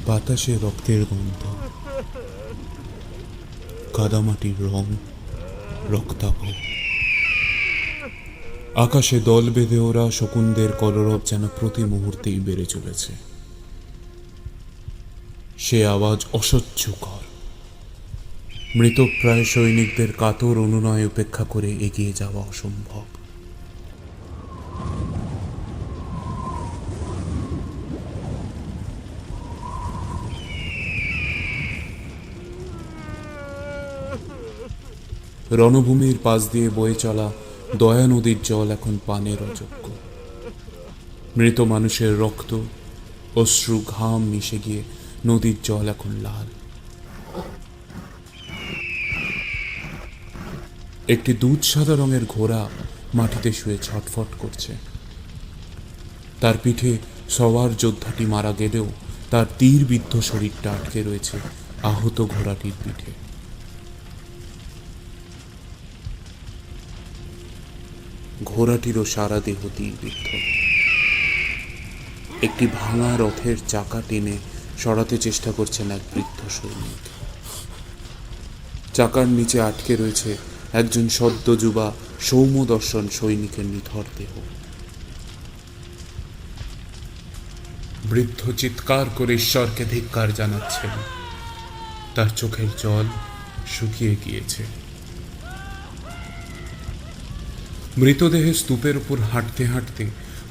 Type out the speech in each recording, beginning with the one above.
বাতাসে রক্তের গন্ধ, কাদামাটির রং রক্তাভ। আকাশে দল বেঁধে ওরা শকুনদের কলরব যেন প্রতি মুহূর্তেই বেড়ে চলেছে। সে আওয়াজ অসহ্যকর। মৃতপ্রায় সৈনিকদের কাতর অনুনয় উপেক্ষা করে এগিয়ে যাওয়া অসম্ভব। রণভূমির পাশ দিয়ে বয়ে চলা দয়া নদীর জল এখন পানের অযোগ্য। মৃত মানুষের রক্ত, অশ্রু, ঘাম মিশে গিয়ে নদীর জল এখন লাল। একটি দুধ সাদা রঙের ঘোড়া মাটিতে শুয়ে ছটফট করছে। তার পিঠে সওয়ার যোদ্ধাটি মারা গেলেও তার তীরবিদ্ধ শরীরটা আটকে রয়েছে আহত ঘোড়াটির পিঠে। ঘোড়াটিরও সারা দেহ তীরবিদ্ধ। একটি ভাঙা রথের চাকা টেনে সরাতে চেষ্টা করছেন এক বৃদ্ধ সৈনিক। চাকার নিচে আটকে রয়েছে একজন সদ্যযুবা সৌম্যদর্শন সৈনিকের নিথর দেহ। বৃদ্ধ চিৎকার করে ঈশ্বরকে ধিক্কার জানাচ্ছেন। তার চোখের জল শুকিয়ে গিয়েছে। মৃতদেহের স্তূপের উপর হাঁটতে হাঁটতে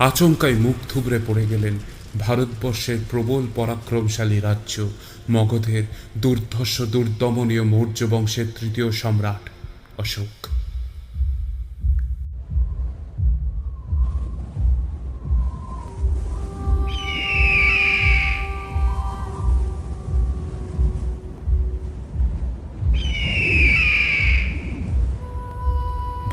আচমকাই মুখ থুবড়ে পড়ে গেলেন ভারতবর্ষের প্রবল পরাক্রমশালী রাজ্য মগধের দুর্ধর্ষ দুর্দমনীয় মৌর্য বংশের তৃতীয় সম্রাট অশোক।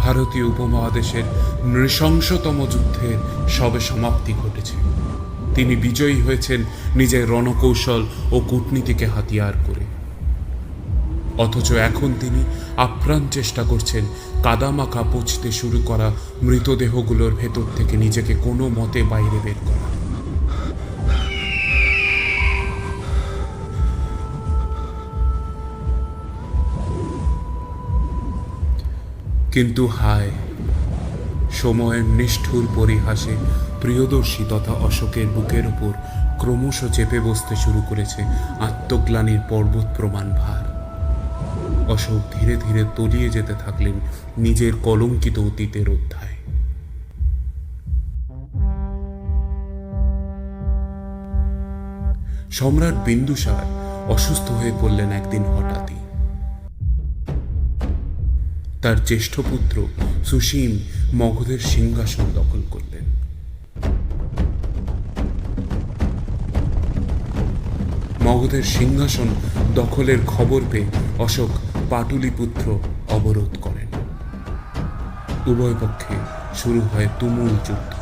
ভারতীয় উপমহাদেশের নৃশংসতম যুদ্ধের সবে সমাপ্তি ঘটেছে। তিনি বিজয়ী হয়েছেন নিজের রণকৌশল ও কূটনীতিকে হাতিয়ার করে। অথচ এখন তিনি আপ্রাণ চেষ্টা করছেন কাদামাখা পচতে শুরু করা মৃতদেহগুলোর ভেতর থেকে নিজেকে কোনো মতে বাইরে বের করা। কিন্তু হায়, সময়ের নিষ্ঠুর পরিহাসে প্রিয়দর্শী তথা অশোকের বুকের উপর ক্রমশ চেপে বসতে শুরু করেছে আত্মগ্লানির পর্বত প্রমাণ ভার। অশোক ধীরে ধীরে তলিয়ে যেতে থাকলেন নিজের কলঙ্কিত অতীতের অধ্যায়। সম্রাট বিন্দুসার অসুস্থ হয়ে পড়লেন একদিন হঠাৎই। তার জ্যেষ্ঠ পুত্র সুসীম মগধের সিংহাসন দখল করলেন। মগধের সিংহাসন দখলের খবর পেয়ে অশোক পাটুলিপুত্র অবরোধ করেন। উভয় পক্ষে শুরু হয় তুমুল যুদ্ধ।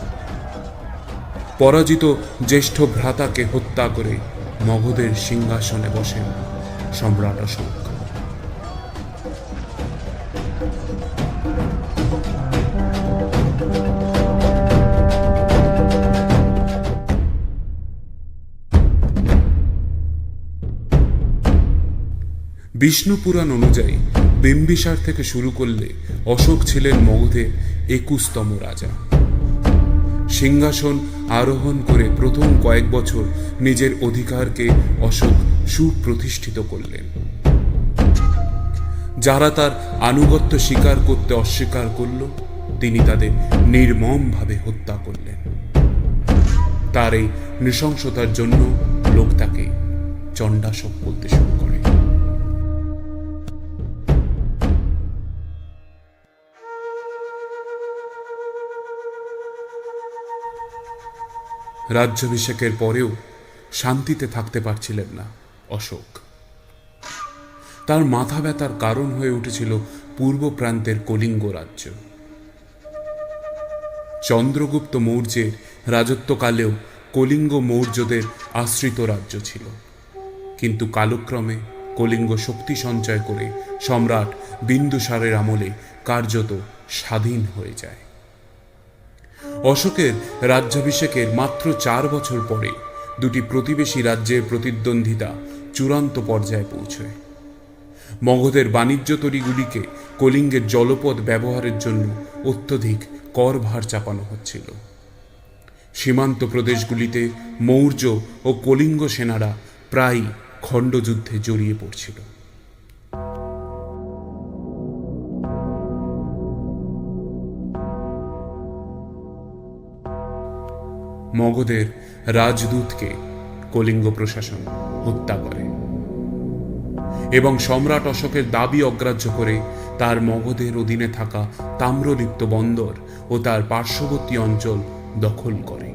পরাজিত জ্যেষ্ঠ ভ্রাতাকে হত্যা করে মগধের সিংহাসনে বসেন সম্রাট অশোক। বিষ্ণু পুরাণ অনুযায়ী বিম্বিসার থেকে শুরু করলে অশোক ছিলেন মগধের 21তম রাজা। সিংহাসন আরোহণ করে প্রথম কয়েক বছর নিজের অধিকারকে অশোক সুপ্রতিষ্ঠিত করলেন। যারা তার আনুগত্য স্বীকার করতে অস্বীকার করল, তিনি তাদের নির্মমভাবে হত্যা করলেন। তার এই নৃশংসতার জন্য লোক তাকে চণ্ডাশোক বলতে শুরু করে। রাজ্যাভিষেকের পরেও শান্তিতে থাকতে পারছিলেন না অশোক। তার মাথা ব্যথার কারণ হয়ে উঠেছিল পূর্ব প্রান্তের কলিঙ্গ রাজ্য। চন্দ্রগুপ্ত মৌর্যের রাজত্বকালেও কলিঙ্গ মৌর্যদের আশ্রিত রাজ্য ছিল, কিন্তু কালক্রমে কলিঙ্গ শক্তি সঞ্চয় করে সম্রাট বিন্দুসারের আমলে কার্যত স্বাধীন হয়ে যায়। অশোকের রাজ্যাভিষেকের মাত্র 4 বছর পরে দুটি প্রতিবেশী রাজ্যের প্রতিদ্বন্দ্বিতা চূড়ান্ত পর্যায়ে পৌঁছয়। মগধের বাণিজ্য তরীগুলিকে কলিঙ্গের জলপথ ব্যবহারের জন্য অত্যধিক কর ভার চাপানো হচ্ছিল। সীমান্ত প্রদেশগুলিতে মৌর্য ও কলিঙ্গ সেনারা প্রায়ই খণ্ডযুদ্ধে জড়িয়ে পড়ছিল। মগধের রাজদূতকে কলিঙ্গ প্রশাসন হত্যা করে এবং সম্রাট অশোকের দাবি অগ্রাহ্য করে তার মগধের অধীনে থাকা তাম্রলিপ্ত বন্দর ও তার পার্শ্ববর্তী অঞ্চল দখল করে।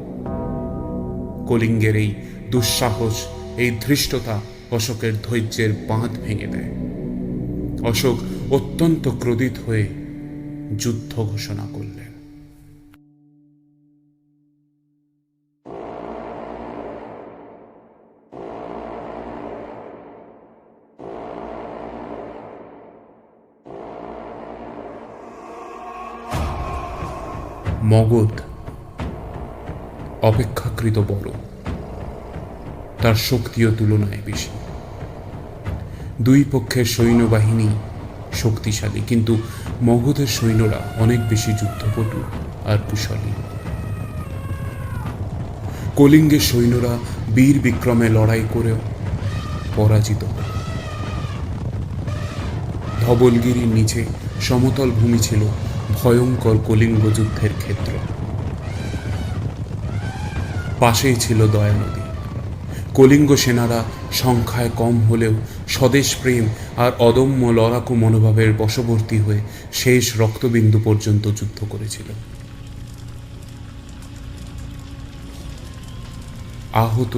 কলিঙ্গের এই দুঃসাহস, এই ধৃষ্টতা অশোকের ধৈর্যের বাঁধ ভেঙে দেয়। অশোক অত্যন্ত ক্রোধিত হয়ে যুদ্ধ ঘোষণা করলেন। মগধ অপেক্ষাকৃত বড়, তার শক্তিও তুলনায় বেশি। দুই পক্ষের সৈন্যবাহিনী শক্তিশালী, কিন্তু মগধের সৈন্যরা অনেক বেশি যুদ্ধপটু আর কুশলী। কলিঙ্গের সৈন্যরা বীর বিক্রমে লড়াই করেও পরাজিত হল। ধবলগিরির নিচে সমতল ভূমি ছিল ভয়ঙ্কর কলিঙ্গ যুদ্ধের ক্ষেত্র। পাশেই ছিল দয়া নদী। কলিঙ্গ সেনারা সংখ্যায় কম হলেও স্বদেশ প্রেম আর অদম্য লড়াকু মনোভাবের বশবর্তী হয়ে শেষ রক্তবিন্দু পর্যন্ত যুদ্ধ করেছিল। আহত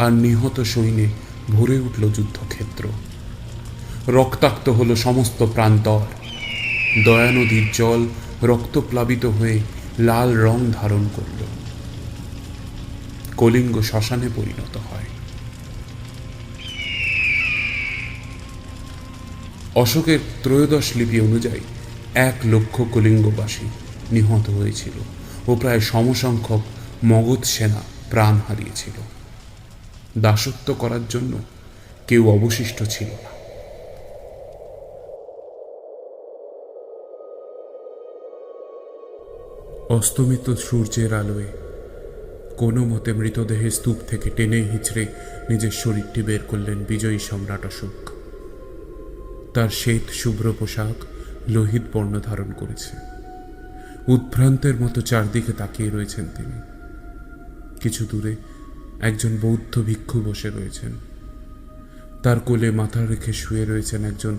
আর নিহত সৈন্যে ভরে উঠল যুদ্ধক্ষেত্র। রক্তাক্ত হল সমস্ত প্রান্তর। দয়া নদীর জল রক্তপ্লাবিত হয়ে লাল রং ধারণ করল। কলিঙ্গ শ্মশানে পরিণত হয়। অশোকের ত্রয়োদশ লিপি অনুযায়ী 1,00,000 কলিঙ্গবাসী নিহত হয়েছিল ও প্রায় সমসংখ্যক মগধ সেনা প্রাণ হারিয়েছিল। দাসত্ব করার জন্য কেউ অবশিষ্ট ছিল না। অস্তমিত সূর্যের আলোয় কোনো মতে মৃতদেহের স্তূপ থেকে টেনে হিঁচড়ে নিজের শরীরটি বের করলেন বিজয়ী সম্রাট অশোক। তার শ্বেত শুভ্র পোশাক লোহিত বর্ণ ধারণ করেছে। উদ্ভ্রান্তের মতো চারদিকে তাকিয়ে রয়েছেন তিনি। কিছু দূরে একজন বৌদ্ধ ভিক্ষু বসে রয়েছেন। তার কোলে মাথা রেখে শুয়ে রয়েছেন একজন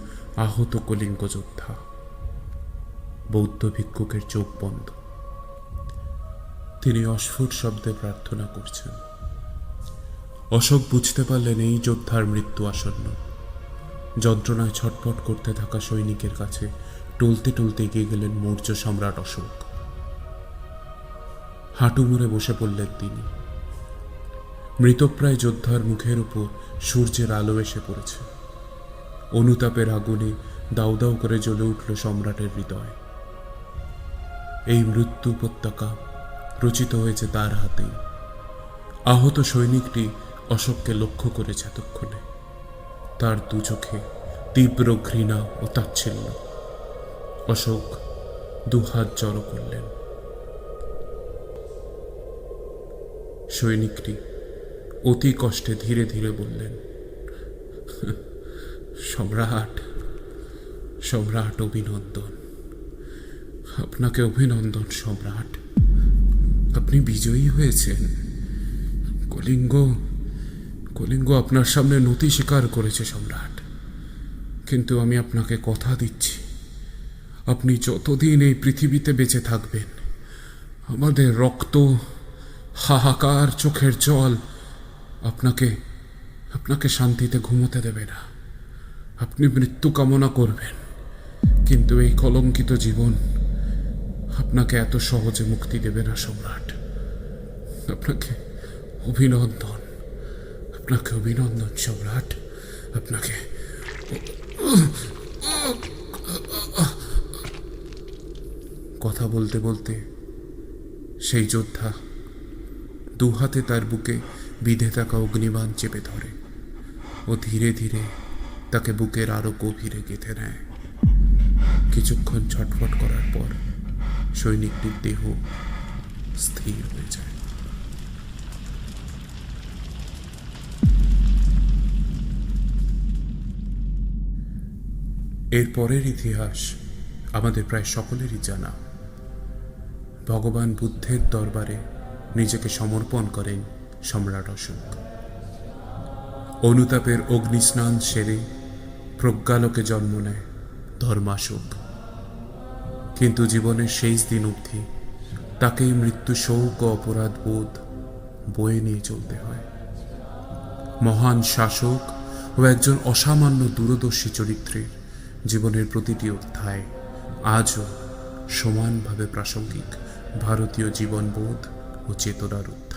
আহত কলিঙ্গ যোদ্ধা। বৌদ্ধ ভিক্ষুকের চোখ বন্ধ। তিনি অস্ফুট শব্দে প্রার্থনা করছেন। অশোক বুঝতে পারলেন এই যোদ্ধার মৃত্যু আসন্ন। যন্ত্রণায় ছটফট করতে থাকা সৈনিকের কাছে টলতে টলতে এগিয়ে গেলেন মৌর্য সম্রাট অশোক। হাঁটু মুড়ে বসে পড়লেন তিনি। মৃতপ্রায় যোদ্ধার মুখের উপর সূর্যের আলো এসে পড়েছে। অনুতাপের আগুনে দাউ দাউ করে জ্বলে উঠল সম্রাটের হৃদয়। এই মৃত্যু উপত্যকা রচিত হয়েছে তার হাতেই। আহত সৈনিকটি অশোককে লক্ষ্য করেছে এতক্ষণে। তার দু চোখে তীব্র ঘৃণা ও তাচ্ছিল্য। অশোক দুহাত জড়ো করলেন। সৈনিকটি অতি কষ্টে ধীরে ধীরে বললেন, সম্রাট, সম্রাট অভিনন্দন। আপনাকে অভিনন্দন সম্রাট। আপনি বিজয়ী হয়েছেন। কলিঙ্গ আপনার সামনে নতি স্বীকার করেছে সম্রাট। কিন্তু আমি আপনাকে কথা দিচ্ছি, আপনি যতদিন এই পৃথিবীতে বেঁচে থাকবেন, আমাদের রক্ত, হাহাকার, চোখের জল আপনাকে শান্তিতে ঘুমোতে দেবে না। আপনি মৃত্যু কামনা করবেন, কিন্তু এই কলঙ্কিত জীবন আপনাকে এত সহজে মুক্তি দেবে না সম্রাট। আপনাকে অভিনন্দন, আপনাকে অভিনন্দন সম্রাট। আপনাকে কথা বলতে বলতে সেই যোদ্ধা দুহাতে তার বুকে বিধে থাকা অগ্নিবাণ চেপে ধরে ও ধীরে ধীরে তাকে বুকের আরো গভীরে গেঁথে নেয়। কিছুক্ষণ ছটফট করার পর সৈনিকটির দেহ স্থির হয়ে যায়। এর পরের ইতিহাস আমাদের প্রায় সকলেরই জানা। ভগবান বুদ্ধের দরবারে নিজেকে সমর্পণ করেন সম্রাট অশোক। অনুতাপের অগ্নিস্নান সেরে প্রজ্ঞালোকে জন্ম নেয় ধর্মাশোক। কিন্তু জীবনের শেষ দিন অবধি তাকেই মৃত্যু শোক ও অপরাধ বোধ বয়ে নিয়ে চলতে হয়। মহান শাসক ও একজন অসামান্য দূরদর্শী চরিত্রের জীবনের প্রতিটি অধ্যায় আজও সমানভাবে প্রাসঙ্গিক ভারতীয় জীবনবোধ ও চেতনার উত্থান।